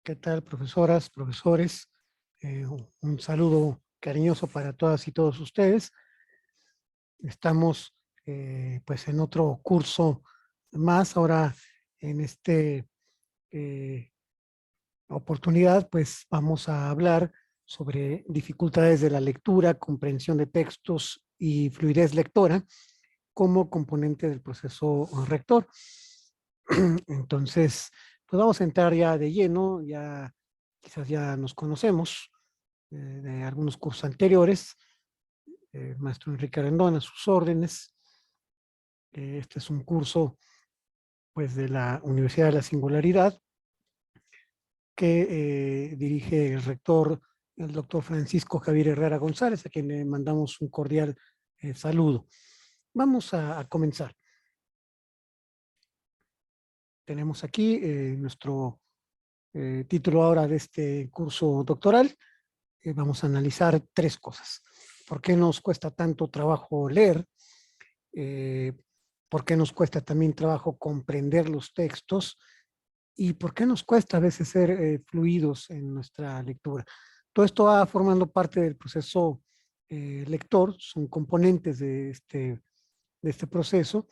¿Qué tal, profesoras, profesores? Un saludo cariñoso para todas y todos ustedes. Estamos pues en otro curso más. Ahora en este eh, oportunidad pues vamos a hablar sobre dificultades de la lectura, comprensión de textos y fluidez lectora como componente del proceso rector. Entonces, pues vamos a entrar ya de lleno, ya quizás ya nos conocemos de algunos cursos anteriores, maestro Enrique Arendón a sus órdenes. Este es un curso pues de la Universidad de la Singularidad que dirige el rector, el doctor Francisco Javier Herrera González, a quien le mandamos un cordial saludo. Vamos a comenzar. Tenemos aquí nuestro título ahora de este curso doctoral. Vamos a analizar tres cosas. ¿Por qué nos cuesta tanto trabajo leer? Eh, ¿Por qué nos cuesta también trabajo comprender los textos? ¿Y por qué nos cuesta a veces ser fluidos en nuestra lectura? Todo esto va formando parte del proceso lector, son componentes de este proceso.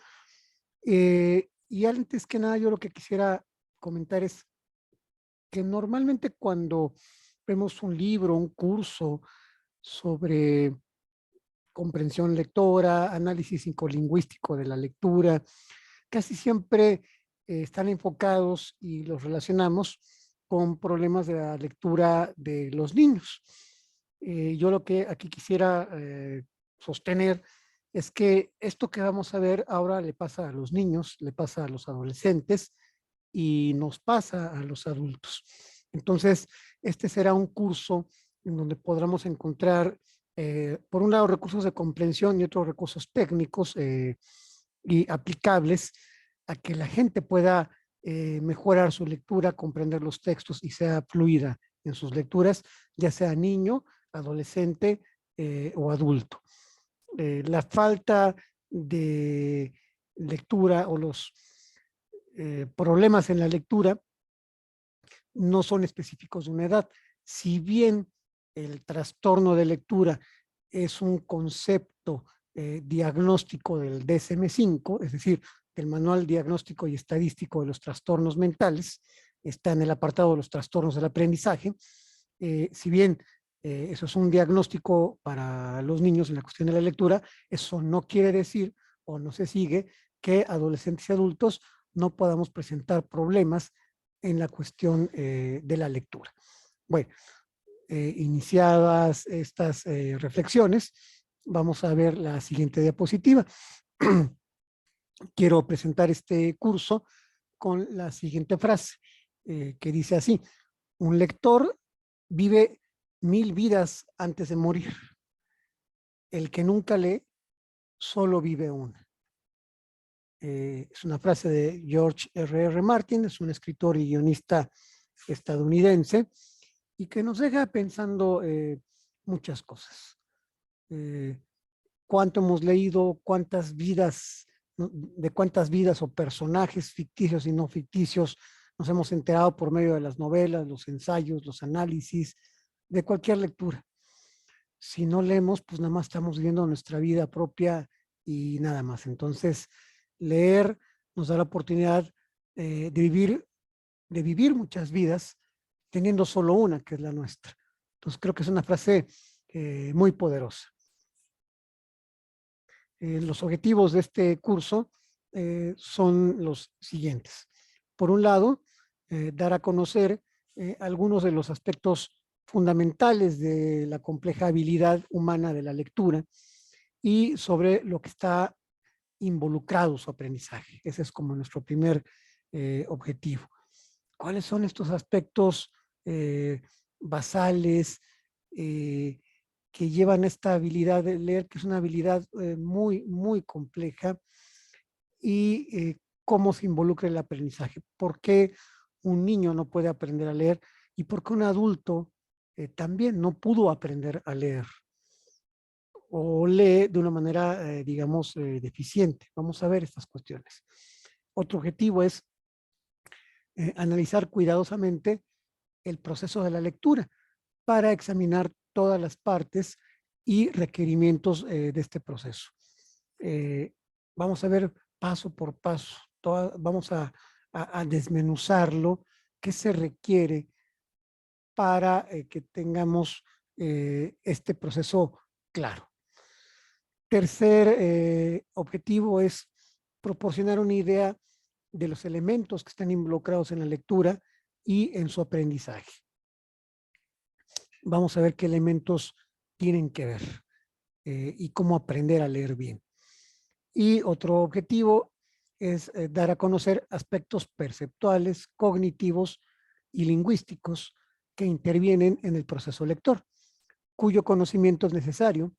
Y antes que nada, yo lo que quisiera comentar es que normalmente cuando vemos un libro, un curso sobre comprensión lectora, análisis psicolingüístico de la lectura, casi siempre están enfocados y los relacionamos con problemas de la lectura de los niños. Yo lo que aquí quisiera sostener es que esto que vamos a ver ahora le pasa a los niños, le pasa a los adolescentes y nos pasa a los adultos. Entonces, este será un curso en donde podremos encontrar, por un lado, recursos de comprensión y otros recursos técnicos y aplicables a que la gente pueda mejorar su lectura, comprender los textos y sea fluida en sus lecturas, ya sea niño, adolescente o adulto. La falta de lectura o los problemas en la lectura no son específicos de una edad. Si bien el trastorno de lectura es un concepto diagnóstico del DSM-5, es decir, del Manual Diagnóstico y Estadístico de los Trastornos Mentales, está en el apartado de los trastornos del aprendizaje. Si bien eso es un diagnóstico para los niños en la cuestión de la lectura, eso no quiere decir o no se sigue que adolescentes y adultos no podamos presentar problemas en la cuestión de la lectura. Bueno, iniciadas estas reflexiones, vamos a ver la siguiente diapositiva. Quiero presentar este curso con la siguiente frase, que dice así: un lector vive 1000 vidas antes de morir. El que nunca lee, solo vive una. Es una frase de George R.R. Martin, es un escritor y guionista estadounidense, y que nos deja pensando muchas cosas. ¿Cuánto hemos leído? ¿Cuántas vidas, de cuántas vidas o personajes ficticios y no ficticios nos hemos enterado por medio de las novelas, los ensayos, los análisis, de cualquier lectura? Si no leemos, pues nada más estamos viviendo nuestra vida propia y nada más. Entonces, leer nos da la oportunidad de vivir muchas vidas teniendo solo una, que es la nuestra. Entonces, creo que es una frase muy poderosa. Los objetivos de este curso son los siguientes. Por un lado, dar a conocer algunos de los aspectos fundamentales de la compleja habilidad humana de la lectura y sobre lo que está involucrado su aprendizaje. Ese es como nuestro primer objetivo. ¿Cuáles son estos aspectos basales que llevan esta habilidad de leer, que es una habilidad muy, muy compleja, y cómo se involucra el aprendizaje? ¿Por qué un niño no puede aprender a leer y por qué un adulto también no pudo aprender a leer o lee de una manera, digamos, deficiente? Vamos a ver estas cuestiones. Otro objetivo es analizar cuidadosamente el proceso de la lectura para examinar todas las partes y requerimientos de este proceso. Vamos a ver paso por paso, vamos a desmenuzarlo, qué se requiere para que tengamos este proceso claro. Tercer objetivo es proporcionar una idea de los elementos que están involucrados en la lectura y en su aprendizaje. Vamos a ver qué elementos tienen que ver y cómo aprender a leer bien. Y otro objetivo es dar a conocer aspectos perceptuales, cognitivos y lingüísticos que intervienen en el proceso lector, cuyo conocimiento es necesario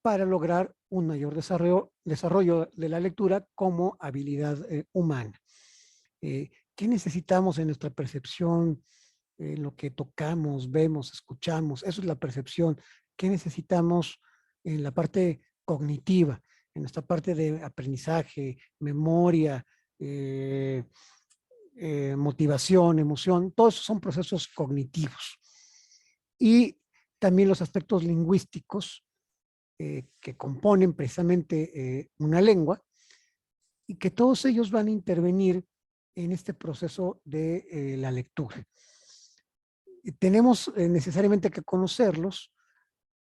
para lograr un mayor desarrollo de la lectura como habilidad humana. ¿Qué necesitamos en nuestra percepción, en lo que tocamos, vemos, escuchamos? Eso es la percepción. ¿Qué necesitamos en la parte cognitiva, en esta parte de aprendizaje, memoria, motivación, emoción? Todos esos son procesos cognitivos. Y también los aspectos lingüísticos que componen precisamente una lengua, y que todos ellos van a intervenir en este proceso de la lectura. Tenemos necesariamente que conocerlos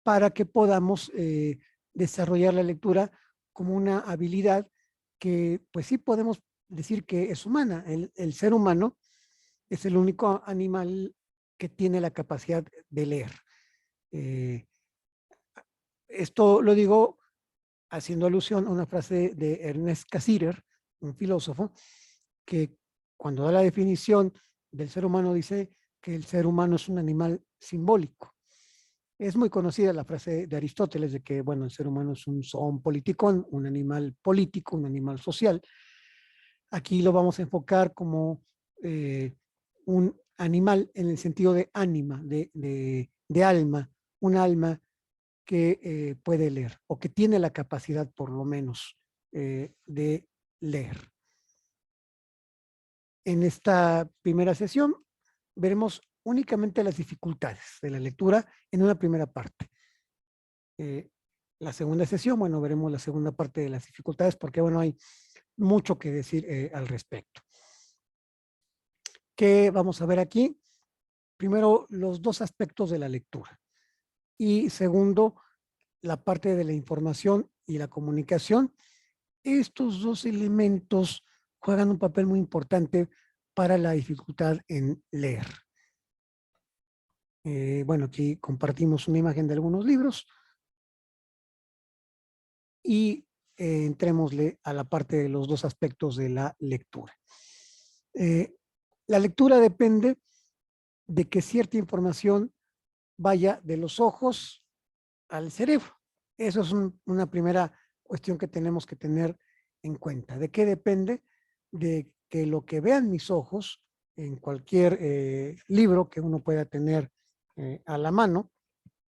para que podamos desarrollar la lectura como una habilidad que pues sí podemos decir que es humana. El ser humano es el único animal que tiene la capacidad de leer. Esto lo digo haciendo alusión a una frase de Ernest Cassirer, un filósofo, que cuando da la definición del ser humano dice que el ser humano es un animal simbólico. Es muy conocida la frase de Aristóteles de que, bueno, el ser humano es un zoon politikon, un animal político, un animal social. Aquí lo vamos a enfocar como un animal en el sentido de ánima, de alma, un alma que puede leer o que tiene la capacidad por lo menos de leer. En esta primera sesión veremos únicamente las dificultades de la lectura en una primera parte. La segunda sesión, bueno, veremos la segunda parte de las dificultades porque, bueno, hay mucho que decir al respecto. ¿Qué vamos a ver aquí? Primero, los dos aspectos de la lectura. Y segundo, la parte de la información y la comunicación. Estos dos elementos juegan un papel muy importante para la dificultad en leer. Bueno, aquí compartimos una imagen de algunos libros y entrémosle a la parte de los dos aspectos de la lectura. La lectura depende de que cierta información vaya de los ojos al cerebro. Eso es una primera cuestión que tenemos que tener en cuenta. ¿De qué depende? De que lo que vean mis ojos en cualquier libro que uno pueda tener a la mano,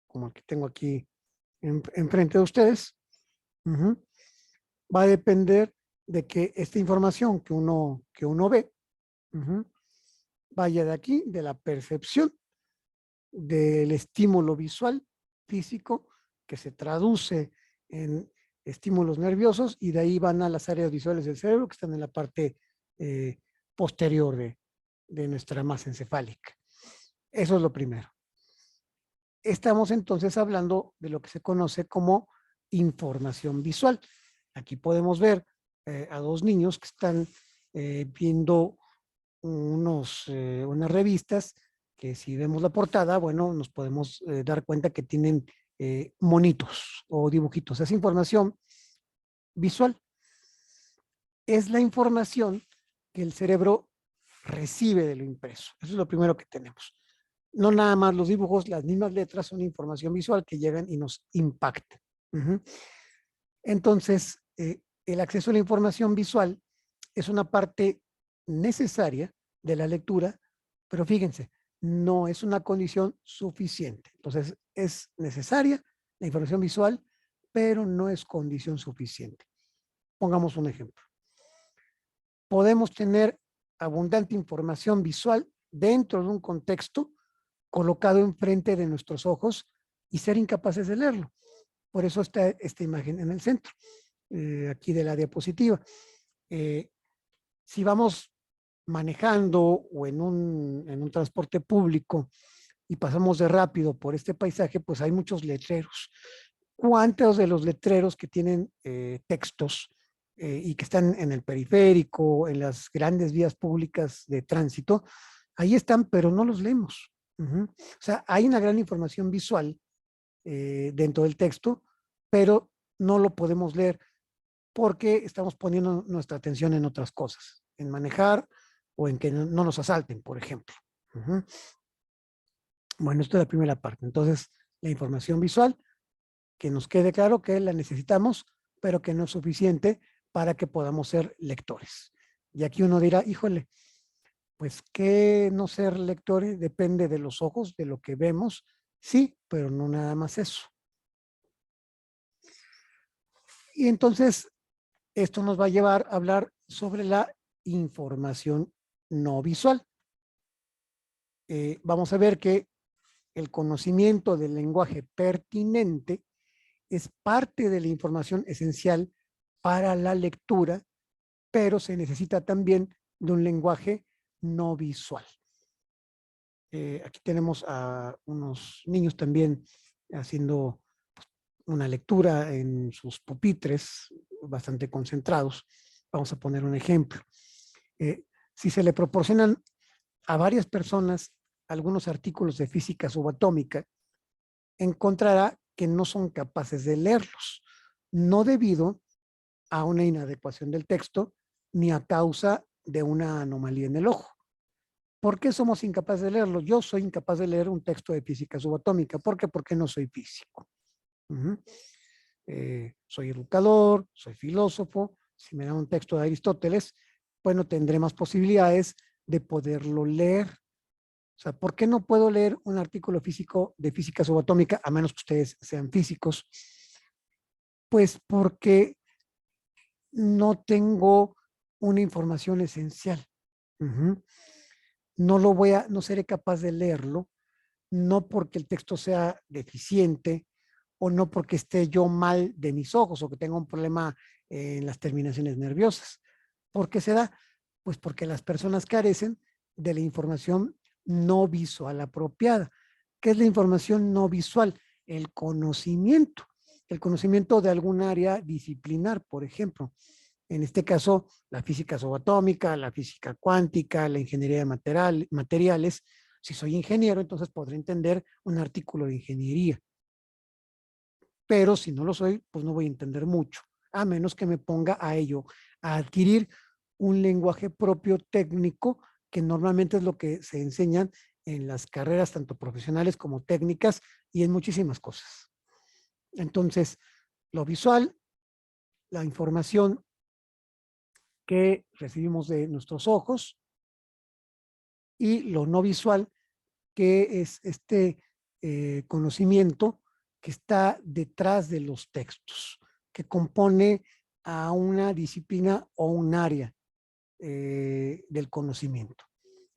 como el que tengo aquí enfrente de ustedes, va a depender de que esta información que uno ve vaya de aquí, de la percepción, del estímulo visual, físico, que se traduce en estímulos nerviosos y de ahí van a las áreas visuales del cerebro que están en la parte posterior de nuestra masa encefálica. Eso es lo primero. Estamos entonces hablando de lo que se conoce como información visual. Aquí podemos ver a dos niños que están viendo unas revistas que si vemos la portada, bueno, nos podemos dar cuenta que tienen monitos o dibujitos. Esa información visual es la información que el cerebro recibe de lo impreso. Eso es lo primero que tenemos. No nada más los dibujos, las mismas letras son información visual que llegan y nos impactan. Entonces, el acceso a la información visual es una parte necesaria de la lectura, pero fíjense, no es una condición suficiente. Entonces, es necesaria la información visual, pero no es condición suficiente. Pongamos un ejemplo. Podemos tener abundante información visual dentro de un contexto colocado enfrente de nuestros ojos y ser incapaces de leerlo. Por eso está esta imagen en el centro, aquí de la diapositiva. Si vamos manejando o en un transporte público y pasamos de rápido por este paisaje, pues hay muchos letreros. ¿Cuántos de los letreros que tienen textos y que están en el periférico, en las grandes vías públicas de tránsito, ahí están, pero no los leemos? O sea, hay una gran información visual dentro del texto, pero no lo podemos leer porque estamos poniendo nuestra atención en otras cosas, en manejar o en que no nos asalten, por ejemplo. Bueno, esto es la primera parte. Entonces, la información visual, que nos quede claro que la necesitamos, pero que no es suficiente para que podamos ser lectores. Y aquí uno dirá, híjole, pues que no ser lectores depende de los ojos, de lo que vemos, sí, pero no nada más eso. Y entonces, esto nos va a llevar a hablar sobre la información no visual. Vamos a ver que el conocimiento del lenguaje pertinente es parte de la información esencial para la lectura, pero se necesita también de un lenguaje no visual. Aquí tenemos a unos niños también haciendo una lectura en sus pupitres, bastante concentrados. Vamos a poner un ejemplo. Si se le proporcionan a varias personas algunos artículos de física subatómica, encontrará que no son capaces de leerlos, no debido a una inadecuación del texto ni a causa de una anomalía en el ojo. ¿Por qué somos incapaces de leerlo? Yo soy incapaz de leer un texto de física subatómica. ¿Por qué? Porque no soy físico. Soy educador, soy filósofo. Si me dan un texto de Aristóteles, bueno, tendré más posibilidades de poderlo leer. O sea, ¿por qué no puedo leer un artículo físico de física subatómica, a menos que ustedes sean físicos? Pues porque no tengo una información esencial. No seré capaz de leerlo, no porque el texto sea deficiente o no porque esté yo mal de mis ojos o que tenga un problema en las terminaciones nerviosas. ¿Por qué se da? Pues porque las personas carecen de la información no visual apropiada. ¿Qué es la información no visual? El conocimiento de algún área disciplinar, por ejemplo. En este caso, la física subatómica, la física cuántica, la ingeniería de materiales. Si soy ingeniero, entonces podré entender un artículo de ingeniería. Pero si no lo soy, pues no voy a entender mucho, a menos que me ponga a ello, a adquirir un lenguaje propio técnico, que normalmente es lo que se enseñan en las carreras, tanto profesionales como técnicas, y en muchísimas cosas. Entonces, lo visual, la información que recibimos de nuestros ojos, y lo no visual, que es este conocimiento que está detrás de los textos, que compone a una disciplina o un área del conocimiento.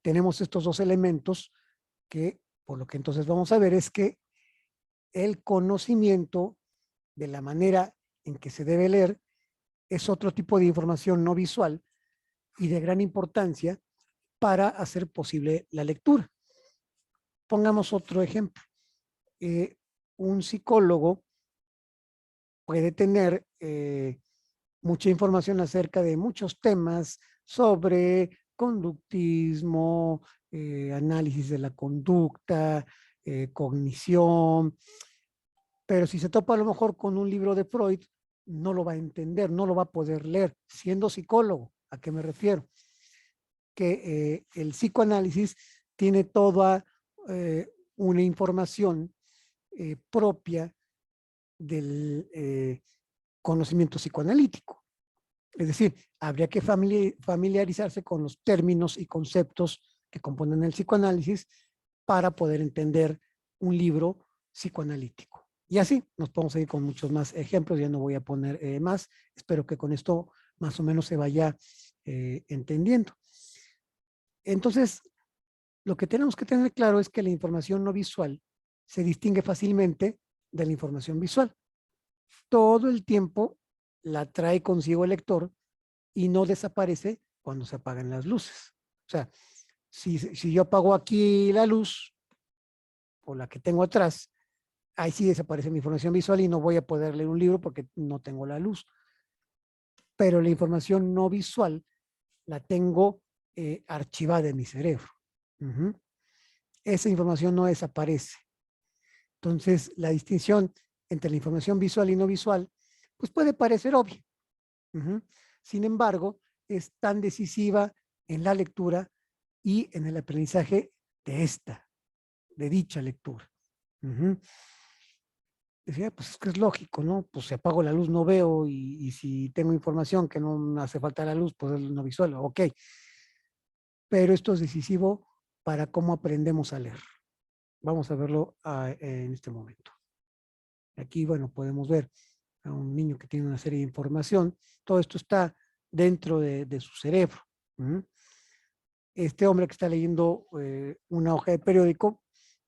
Tenemos estos dos elementos que, por lo que entonces vamos a ver, es que el conocimiento de la manera en que se debe leer es otro tipo de información no visual y de gran importancia para hacer posible la lectura. Pongamos otro ejemplo. Un psicólogo puede tener mucha información acerca de muchos temas sobre conductismo, análisis de la conducta, cognición, pero si se topa a lo mejor con un libro de Freud, no lo va a entender, no lo va a poder leer, siendo psicólogo. ¿A qué me refiero? Que el psicoanálisis tiene toda una información propia del conocimiento psicoanalítico. Es decir, habría que familiarizarse con los términos y conceptos que componen el psicoanálisis para poder entender un libro psicoanalítico. Y así nos podemos seguir con muchos más ejemplos, ya no voy a poner más, espero que con esto más o menos se vaya entendiendo. Entonces, Lo que tenemos que tener claro es que la información no visual se distingue fácilmente de la información visual. Todo el tiempo la trae consigo el lector y no desaparece cuando se apagan las luces. O sea, si yo apago aquí la luz o la que tengo atrás, ahí sí desaparece mi información visual y no voy a poder leer un libro porque no tengo la luz. Pero la información no visual la tengo archivada en mi cerebro. Uh-huh. Esa información no desaparece. Entonces, la distinción entre la información visual y no visual, pues puede parecer obvia. Uh-huh. Sin embargo, es tan decisiva en la lectura y en el aprendizaje de dicha lectura. Uh-huh. Decía, pues es que es lógico, ¿no? Pues si apago la luz no veo y si tengo información que no me hace falta la luz, pues es no visual, ok. Pero esto es decisivo para cómo aprendemos a leer. Vamos a verlo en este momento. Aquí, bueno, podemos ver a un niño que tiene una serie de información. Todo esto está dentro de su cerebro. ¿Mm? Este hombre que está leyendo una hoja de periódico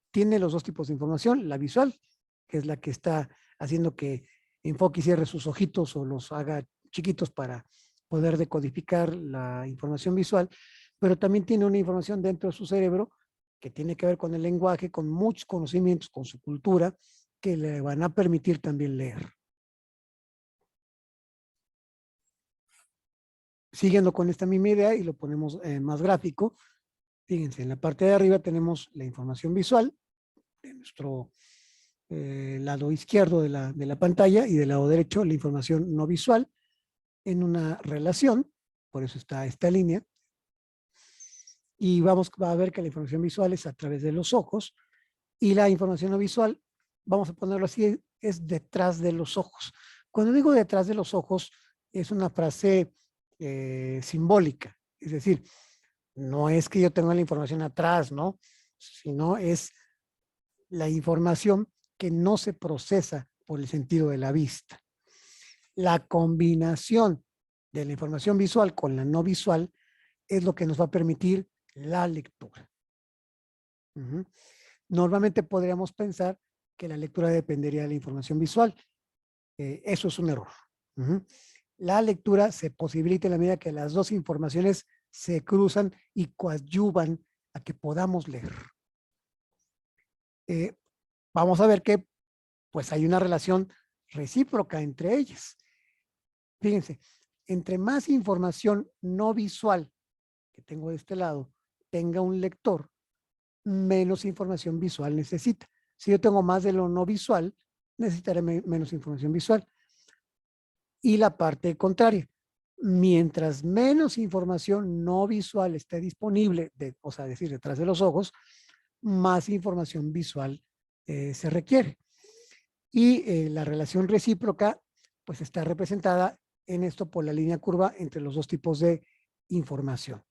tiene los dos tipos de información, la visual, que es la que está haciendo que enfoque y cierre sus ojitos o los haga chiquitos para poder decodificar la información visual, pero también tiene una información dentro de su cerebro que tiene que ver con el lenguaje, con muchos conocimientos, con su cultura, que le van a permitir también leer. Siguiendo con esta misma idea y lo ponemos más gráfico, fíjense, en la parte de arriba tenemos la información visual de nuestro lado izquierdo de la pantalla y del lado derecho la información no visual en una relación, por eso está esta línea, y va a ver que la información visual es a través de los ojos y la información no visual, vamos a ponerlo así, es detrás de los ojos. Cuando digo detrás de los ojos, es una frase simbólica, es decir, no es que yo tenga la información atrás, ¿no? Sino es la información que no se procesa por el sentido de la vista. La combinación de la información visual con la no visual es lo que nos va a permitir la lectura. Uh-huh. Normalmente podríamos pensar que la lectura dependería de la información visual. Eso es un error. Uh-huh. La lectura se posibilita en la medida que las dos informaciones se cruzan y coadyuvan a que podamos leer. Vamos a ver que pues hay una relación recíproca entre ellas. Fíjense, entre más información no visual que tengo de este lado tenga un lector, menos información visual necesita. Si yo tengo más de lo no visual, necesitaré menos información visual. Y la parte contraria, mientras menos información no visual esté disponible, o sea, decir, detrás de los ojos, más información visual se requiere. Y la relación recíproca, pues está representada en esto por la línea curva entre los dos tipos de información.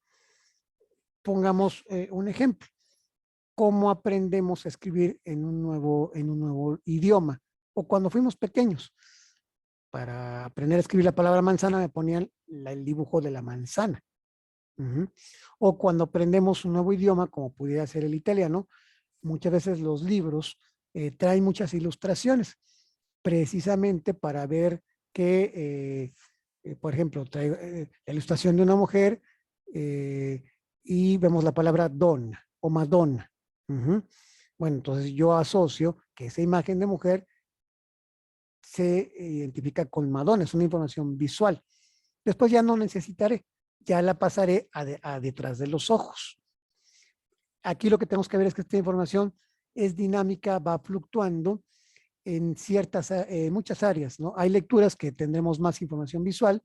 Pongamos un ejemplo. ¿Cómo aprendemos a escribir en un nuevo idioma? O cuando fuimos pequeños, para aprender a escribir la palabra manzana me ponían el dibujo de la manzana. Uh-huh. O cuando aprendemos un nuevo idioma, como pudiera ser el italiano, muchas veces los libros traen muchas ilustraciones, precisamente para ver que, por ejemplo, trae la ilustración de una mujer y vemos la palabra donna o Madonna. Uh-huh. Bueno, entonces yo asocio que esa imagen de mujer se identifica con Madonna, es una información visual. Después ya no necesitaré, ya la pasaré a detrás de los ojos. Aquí lo que tenemos que ver es que esta información es dinámica, va fluctuando en muchas áreas, ¿no? Hay lecturas que tendremos más información visual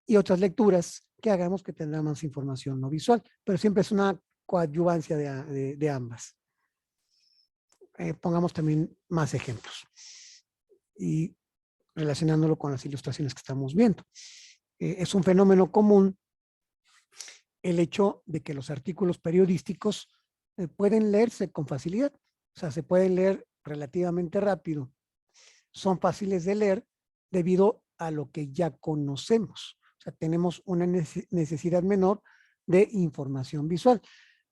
y otras lecturas que hagamos que tendrán más información no visual, pero siempre es una coadyuvancia de ambas. Pongamos también más ejemplos y relacionándolo con las ilustraciones que estamos viendo. Es un fenómeno común el hecho de que los artículos periodísticos pueden leerse con facilidad, o sea, se pueden leer relativamente rápido. Son fáciles de leer debido a lo que ya conocemos. O sea, tenemos una necesidad menor de información visual.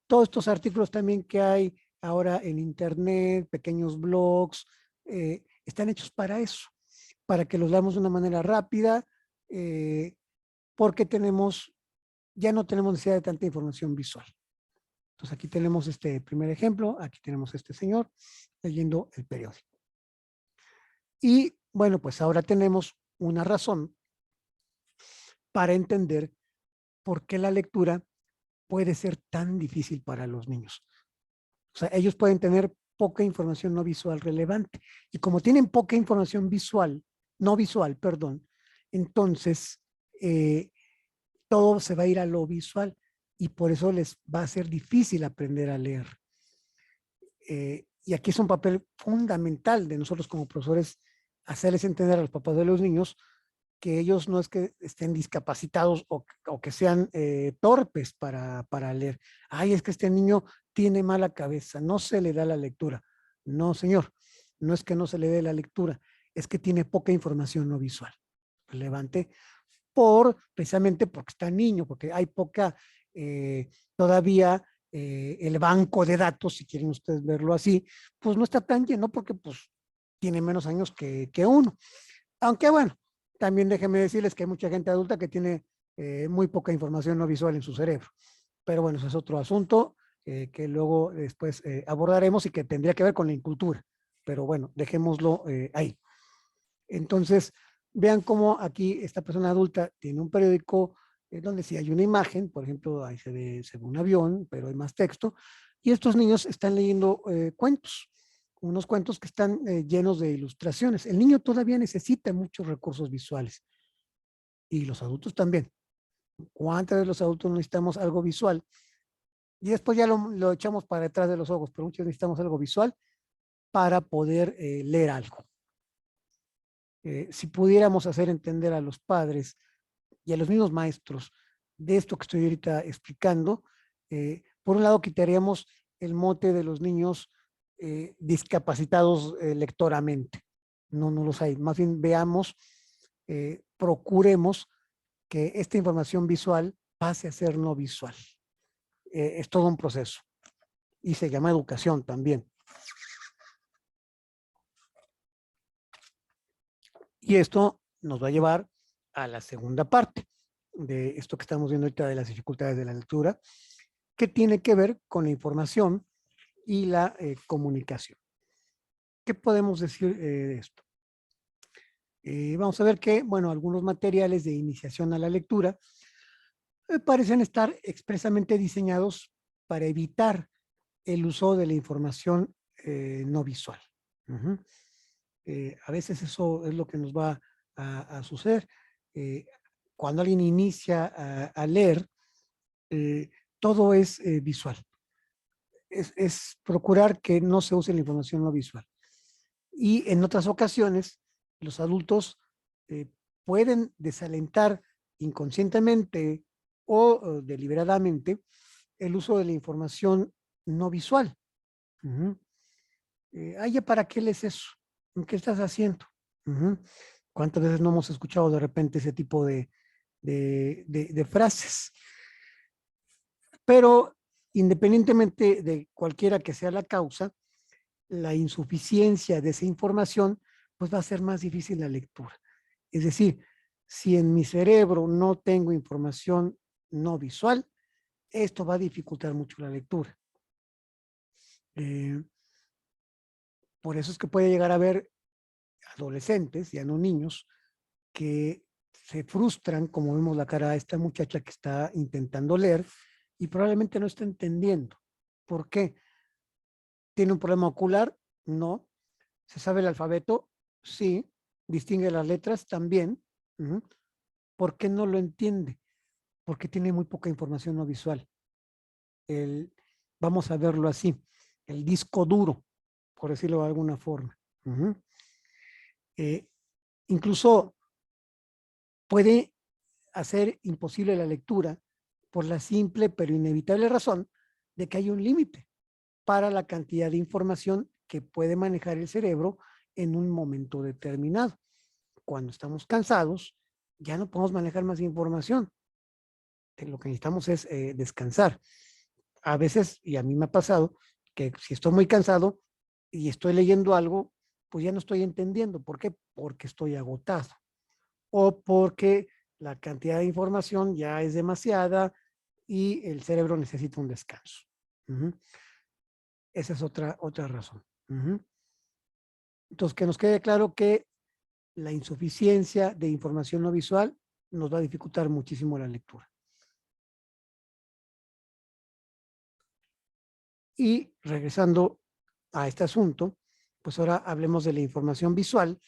Todos estos artículos también que hay ahora en internet, pequeños blogs, están hechos para eso, para que los leamos de una manera rápida, porque ya no tenemos necesidad de tanta información visual. Entonces aquí tenemos este primer ejemplo, aquí tenemos a este señor leyendo el periódico. Y bueno, pues ahora tenemos una razón para entender por qué la lectura puede ser tan difícil para los niños. O sea, ellos pueden tener poca información no visual relevante. Y como tienen poca información visual, no visual, perdón, entonces todo se va a ir a lo visual y por eso les va a ser difícil aprender a leer. Y aquí es un papel fundamental de nosotros como profesores hacerles entender a los papás de los niños que ellos no es que estén discapacitados o que sean torpes para leer. Ay, es que este niño tiene mala cabeza, no se le da la lectura. No, señor, no es que no se le dé la lectura, es que tiene poca información no visual relevante precisamente porque está niño, porque hay poca, todavía el banco de datos, si quieren ustedes verlo así, pues no está tan lleno porque pues tiene menos años que uno. Aunque bueno, también déjenme decirles que hay mucha gente adulta que tiene muy poca información no visual en su cerebro. Pero bueno, ese es otro asunto que luego después abordaremos y que tendría que ver con la incultura. Pero bueno, dejémoslo ahí. Entonces, vean cómo aquí esta persona adulta tiene un periódico donde sí hay una imagen, por ejemplo, ahí se ve un avión, pero hay más texto, y estos niños están leyendo cuentos, unos cuentos que están llenos de ilustraciones. El niño todavía necesita muchos recursos visuales, y los adultos también. ¿Cuántas veces los adultos necesitamos algo visual? Y después ya lo echamos para detrás de los ojos, pero muchos necesitamos algo visual para poder leer algo. Si pudiéramos hacer entender a los padres y a los mismos maestros de esto que estoy ahorita explicando, por un lado quitaríamos el mote de los niños discapacitados lectoramente. No los hay. Más bien veamos, procuremos que esta información visual pase a ser no visual. Es todo un proceso y se llama educación también. Y esto nos va a llevar a la segunda parte de esto que estamos viendo ahorita de las dificultades de la lectura, que tiene que ver con la información y la comunicación. ¿Qué podemos decir de esto? Vamos a ver que, bueno, algunos materiales de iniciación a la lectura parecen estar expresamente diseñados para evitar el uso de la información no visual. A veces eso es lo que nos va a suceder. Cuando alguien inicia a leer, todo es visual. Es procurar que no se use la información no visual. Y en otras ocasiones, los adultos pueden desalentar inconscientemente o deliberadamente el uso de la información no visual. Ay, ¿para qué lees eso? ¿Qué estás haciendo? ¿Cuántas veces no hemos escuchado de repente ese tipo de frases? Pero independientemente de cualquiera que sea la causa, la insuficiencia de esa información, pues va a ser más difícil la lectura. Es decir, si en mi cerebro no tengo información no visual, esto va a dificultar mucho la lectura. Por eso es que puede llegar a haber adolescentes, ya no niños, que se frustran, como vemos la cara de esta muchacha que está intentando leer y probablemente no está entendiendo. ¿Por qué? ¿Tiene un problema ocular? No. ¿Se sabe el alfabeto? Sí. ¿Distingue las letras? También. ¿Por qué no lo entiende? Porque tiene muy poca información no visual. Vamos a verlo así, el disco duro, por decirlo de alguna forma. Incluso puede hacer imposible la lectura por la simple pero inevitable razón de que hay un límite para la cantidad de información que puede manejar el cerebro en un momento determinado. Cuando estamos cansados, ya no podemos manejar más información. Lo que necesitamos es descansar. a veces, y a mí me ha pasado, que si estoy muy cansado y estoy leyendo algo, pues ya no estoy entendiendo. ¿Por qué? Porque estoy agotado o porque la cantidad de información ya es demasiada y el cerebro necesita un descanso. Ujú. Esa es otra razón. Ujú. Entonces, que nos quede claro que la insuficiencia de información no visual nos va a dificultar muchísimo la lectura. Y regresando a este asunto, pues ahora hablemos de la información visual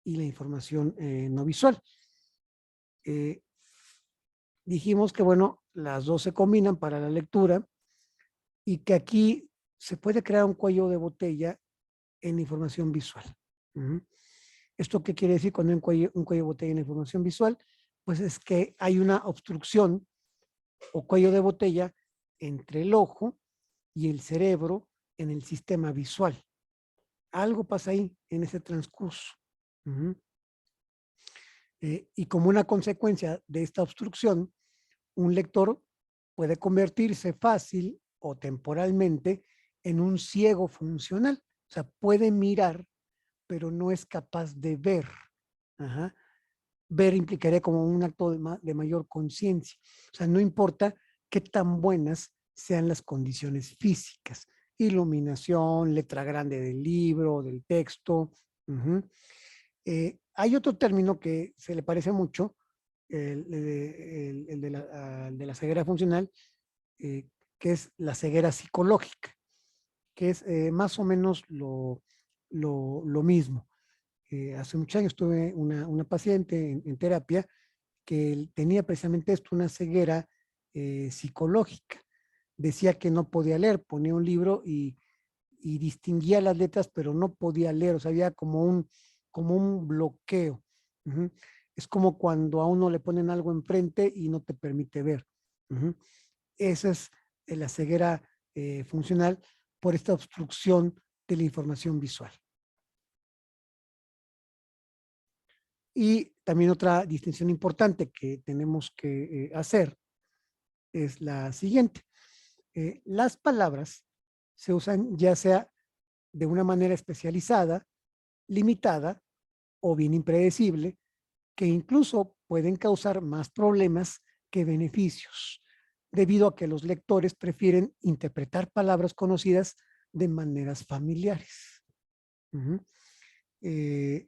y la información no visual. Eh, Dijimos que, bueno, las dos se combinan para la lectura y que aquí se puede crear un cuello de botella en la información visual. Uh-huh. ¿Esto qué quiere decir con un cuello de botella en la información visual? Pues es que hay una obstrucción o cuello de botella entre el ojo y el cerebro en el sistema visual. Algo pasa ahí en ese transcurso. Uh-huh. Y como una consecuencia de esta obstrucción, un lector puede convertirse fácil o temporalmente en un ciego funcional. O sea, puede mirar, pero no es capaz de ver. Ajá. Ver implicaría como un acto de mayor conciencia. O sea, no importa qué tan buenas sean las condiciones físicas. Iluminación, letra grande del libro, del texto. Uh-huh. Hay otro término que se le parece mucho, el de la ceguera funcional, eh, que es la ceguera psicológica, que es más o menos lo mismo. Hace muchos años tuve una paciente en terapia que tenía precisamente esto, una ceguera psicológica. Decía que no podía leer, ponía un libro y distinguía las letras, pero no podía leer, o sea, había como un bloqueo. Uh-huh. Es como cuando a uno le ponen algo enfrente y no te permite ver. Uh-huh. Esa es la ceguera funcional por esta obstrucción de la información visual. Y también otra distinción importante que tenemos que hacer es la siguiente. Las palabras se usan ya sea de una manera especializada, limitada o bien impredecible, que incluso pueden causar más problemas que beneficios, debido a que los lectores prefieren interpretar palabras conocidas de maneras familiares. Uh-huh. eh,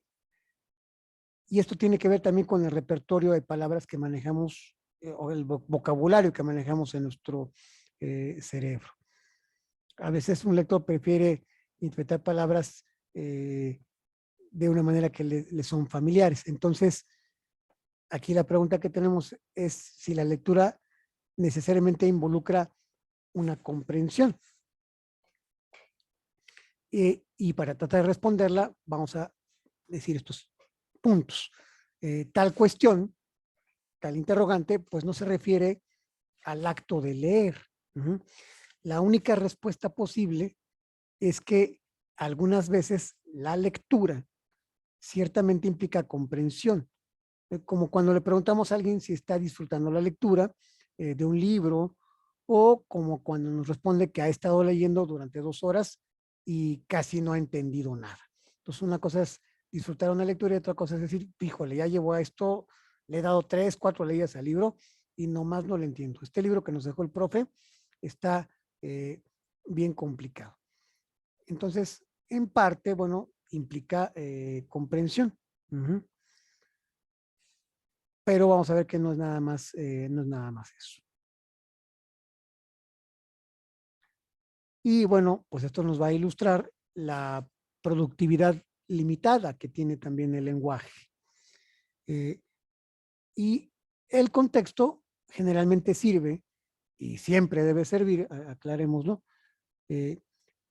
y esto tiene que ver también con el repertorio de palabras que manejamos o el vocabulario que manejamos en nuestro cerebro. A veces un lector prefiere interpretar palabras de una manera que le son familiares. Entonces, aquí la pregunta que tenemos es si la lectura necesariamente involucra una comprensión. Y para tratar de responderla, vamos a decir estos puntos. Tal cuestión, tal interrogante, pues no se refiere al acto de leer. Uh-huh. La única respuesta posible es que algunas veces la lectura ciertamente implica comprensión. Como cuando le preguntamos a alguien si está disfrutando la lectura de un libro, o como cuando nos responde que ha estado leyendo durante 2 horas y casi no ha entendido nada. Entonces, una cosa es disfrutar una lectura y otra cosa es decir, híjole, ya llevo a esto, le he dado 3, 4 leídas al libro y nomás no le entiendo. Este libro que nos dejó el profe está bien complicado. Entonces, en parte, bueno, implica comprensión. Uh-huh. Pero vamos a ver que no es nada más eso. Y bueno, pues esto nos va a ilustrar la productividad limitada que tiene también el lenguaje. Eh, y el contexto generalmente sirve, y siempre debe servir, aclarémoslo, eh,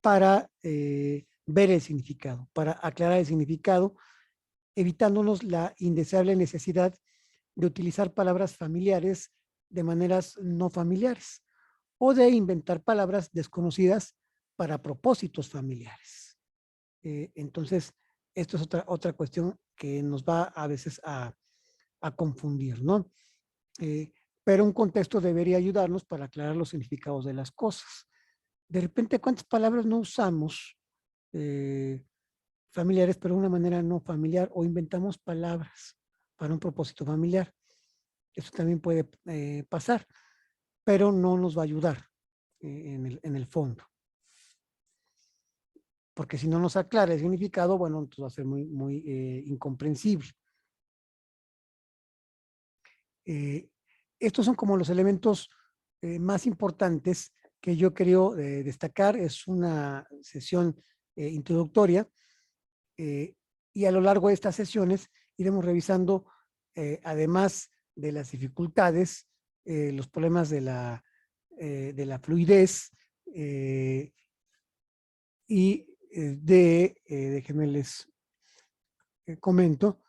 para ver el significado, para aclarar el significado, evitándonos la indeseable necesidad de utilizar palabras familiares de maneras no familiares o de inventar palabras desconocidas para propósitos familiares. Entonces, esto es otra cuestión que nos va a veces a confundir, ¿no? pero un contexto debería ayudarnos para aclarar los significados de las cosas. De repente, ¿cuántas palabras no usamos familiares, pero de una manera no familiar, o inventamos palabras para un propósito familiar? Eso también puede pasar, pero no nos va a ayudar en el fondo. Porque si no nos aclara el significado, bueno, entonces va a ser muy incomprensible. Estos son como los elementos más importantes que yo creo destacar. Es una sesión introductoria y a lo largo de estas sesiones iremos revisando, además de las dificultades, los problemas de la fluidez y déjenme les comento,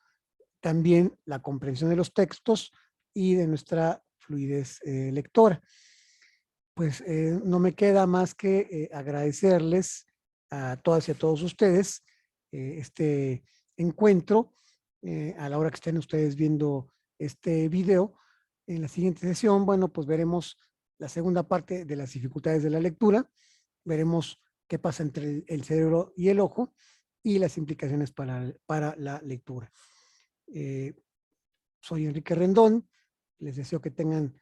también la comprensión de los textos y de nuestra fluidez lectora. Pues no me queda más que agradecerles a todas y a todos ustedes este encuentro a la hora que estén ustedes viendo este video. En la siguiente sesión, bueno, pues veremos la segunda parte de las dificultades de la lectura, veremos qué pasa entre el cerebro y el ojo y las implicaciones para la lectura. Soy Enrique Rendón, les deseo que tengan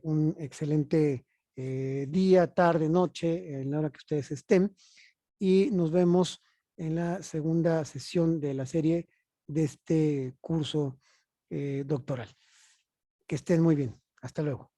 un excelente día, tarde, noche, en la hora que ustedes estén, y nos vemos en la segunda sesión de la serie de este curso doctoral. Que estén muy bien. Hasta luego.